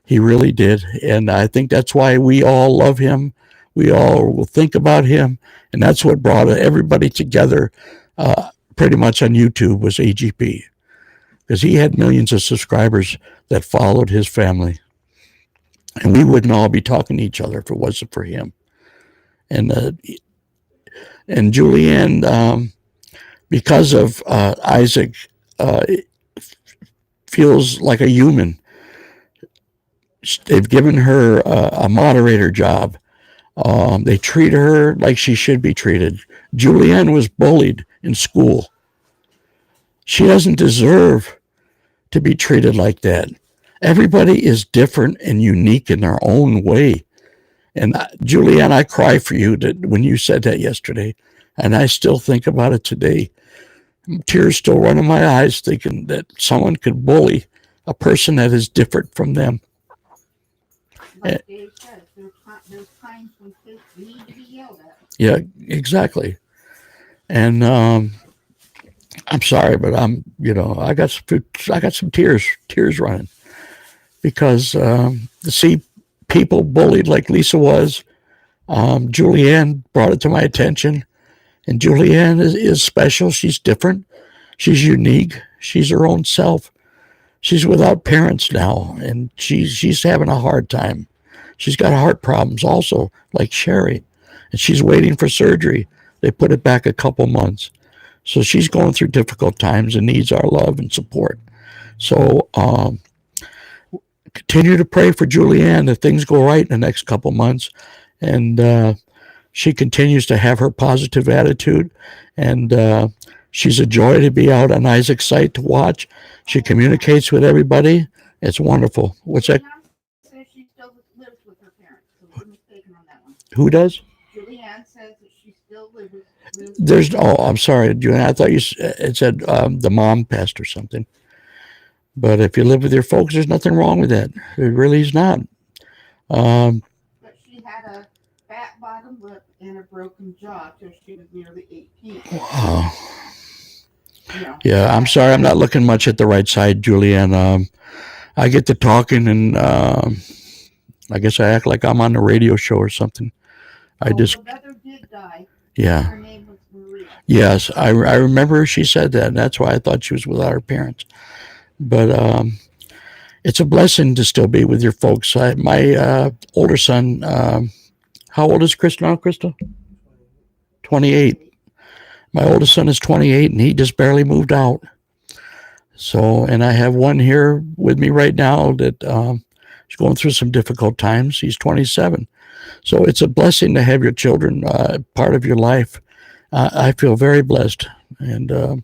He really did. And I think that's why we all love him. We all will think about him. And that's what brought everybody together pretty much on YouTube, was AGP. Because he had millions of subscribers that followed his family. And we wouldn't all be talking to each other if it wasn't for him. And Julianne, because of Isaac, feels like a human. They've given her a moderator job. They treat her like she should be treated. Julianne was bullied in school. She doesn't deserve to be treated like that. Everybody is different and unique in their own way. And Julianne, I cry for you when you said that yesterday, and I still think about it today. Tears still run in my eyes thinking that someone could bully a person that is different from them. Like Dave said, there's times when kids need to be yelled at. Yeah, exactly. And I'm sorry, but I got some tears running, because to see people bullied like Lisa was, Julianne brought it to my attention, and Julianne is special. She's different. She's unique. She's her own self. She's without parents now, and she's having a hard time. She's got heart problems also, like Sherry, and she's waiting for surgery. They put it back a couple months. So she's going through difficult times and needs our love and support. So continue to pray for Julianne that things go right in the next couple months, and she continues to have her positive attitude, and she's a joy to be out on Isaac's site to watch. She communicates with everybody. It's wonderful. What's that? Says she still lives with her parents, so we're mistaken on that one. Who does? Julianne says that she still lives. I'm sorry, Julianne. I thought it said the mom passed or something. But if you live with your folks, there's nothing wrong with that. There really is not. But she had a fat bottom lip and a broken jaw till she was nearly 18. Wow. Yeah, I'm sorry. I'm not looking much at the right side, Julianne. I get to talking, and I guess I act like I'm on the radio show or something. Her mother did die. Yeah. Her name was Maria. Yes, I remember she said that, and that's why I thought she was without her parents. But it's a blessing to still be with your folks. My older son, how old is Chris now, Krista? 28. My oldest son is 28, and he just barely moved out. So, and I have one here with me right now that is going through some difficult times. He's 27. So it's a blessing to have your children part of your life. I feel very blessed, and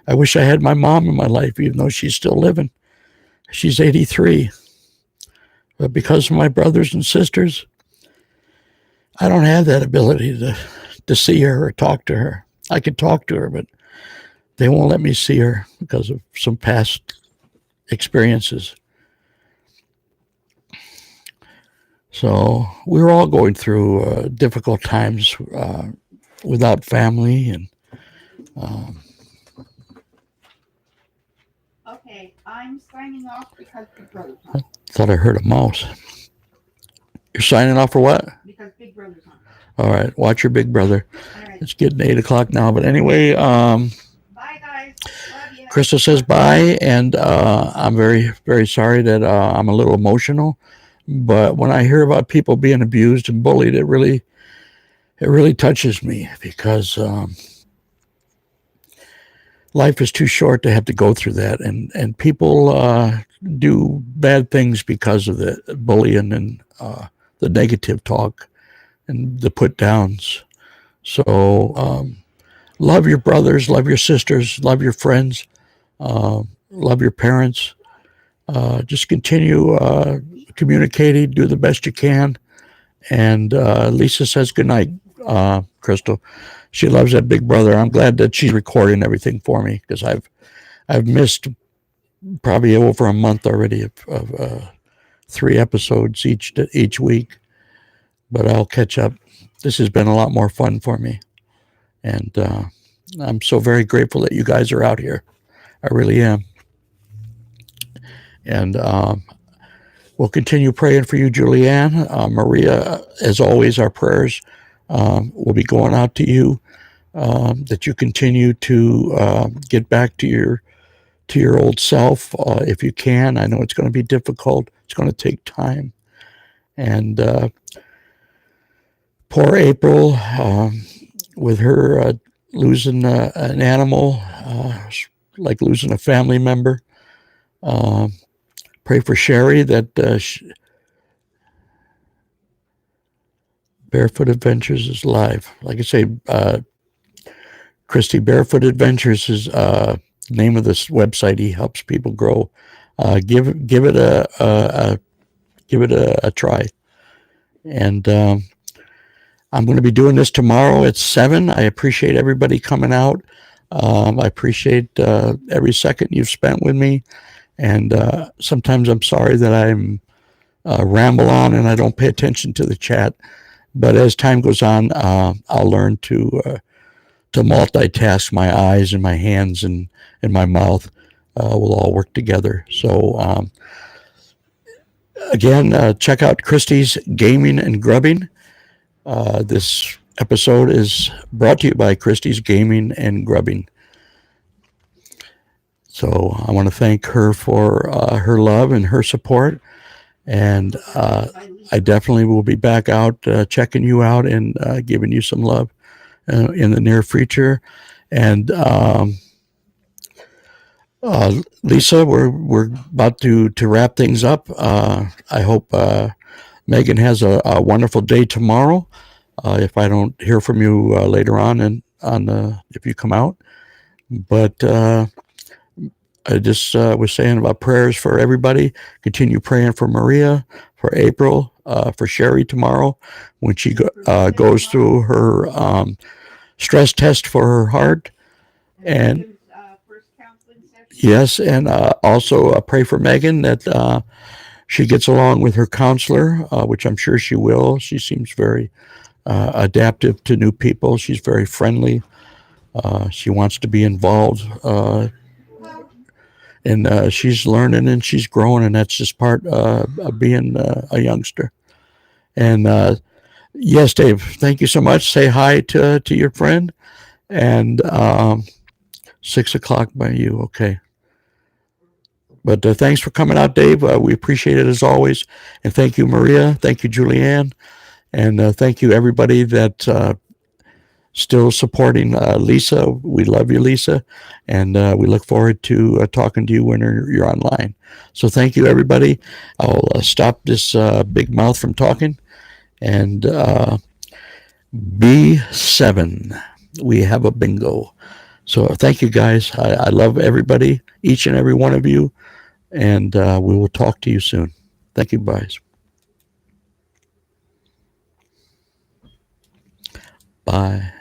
I wish I had my mom in my life, even though she's still living. She's 83. But because of my brothers and sisters, I don't have that ability to see her or talk to her. I could talk to her, but they won't let me see her because of some past experiences. So we're all going through difficult times without family, and um, Okay, I'm signing off because Big Brother's on. thought I heard a mouse. You're signing off for what? Because Big Brother's on. All right, watch your big brother. All right. It's getting 8 o'clock now, but anyway, Bye, guys. Love you. Crystal says bye, and I'm very, very sorry that I'm a little emotional. But when I hear about people being abused and bullied, it really touches me because life is too short to have to go through that, and people do bad things because of the bullying and the negative talk and the put downs. So love your brothers, love your sisters, love your friends, love your parents. Just continue communicating, do the best you can. And Lisa says good night, Crystal. She loves that big brother. I'm glad that she's recording everything for me because I've missed probably over a month already of 3 episodes each week. But I'll catch up. This has been a lot more fun for me, and I'm so very grateful that you guys are out here. I really am. And we'll continue praying for you, Julianne. Maria, as always, our prayers will be going out to you, that you continue to get back to your old self if you can. I know it's going to be difficult. It's going to take time. And poor April, with her losing an animal, like losing a family member. Um, Pray for Sherry that Barefoot Adventures is live. Like I say, Christy, Barefoot Adventures is name of this website. He helps people grow. Give it a try. And I'm going to be doing this tomorrow at 7. I appreciate everybody coming out. I appreciate every second you've spent with me. And sometimes I'm sorry that I'm ramble on and I don't pay attention to the chat. But as time goes on, I'll learn to multitask. My eyes and my hands and my mouth will all work together. So again, check out Christie's Gaming and Grubbing. This episode is brought to you by Christie's Gaming and Grubbing. So I want to thank her for her love and her support. And I definitely will be back out checking you out and giving you some love in the near future. And Lisa, we're about to wrap things up. I hope Megan has a wonderful day tomorrow. If I don't hear from you later on, and if you come out, but I just was saying about prayers for everybody. Continue praying for Maria, for April, for Sherry tomorrow when she goes through her stress test for her heart. And yes, and also pray for Megan that she gets along with her counselor, which I'm sure she will. She seems very adaptive to new people. She's very friendly. She wants to be involved. And she's learning and she's growing, and that's just part of being a youngster. And yes, Dave, thank you so much. Say hi to your friend. And 6 o'clock by you, okay. But thanks for coming out, Dave. We appreciate it as always. And thank you, Maria. Thank you, Julianne. And thank you, everybody that still supporting Lisa. We love you, Lisa. And we look forward to talking to you when you're online. So thank you, everybody. I'll stop this big mouth from talking. And B7, we have a bingo. So thank you, guys. I love everybody, each and every one of you. And we will talk to you soon. Thank you, guys. Bye.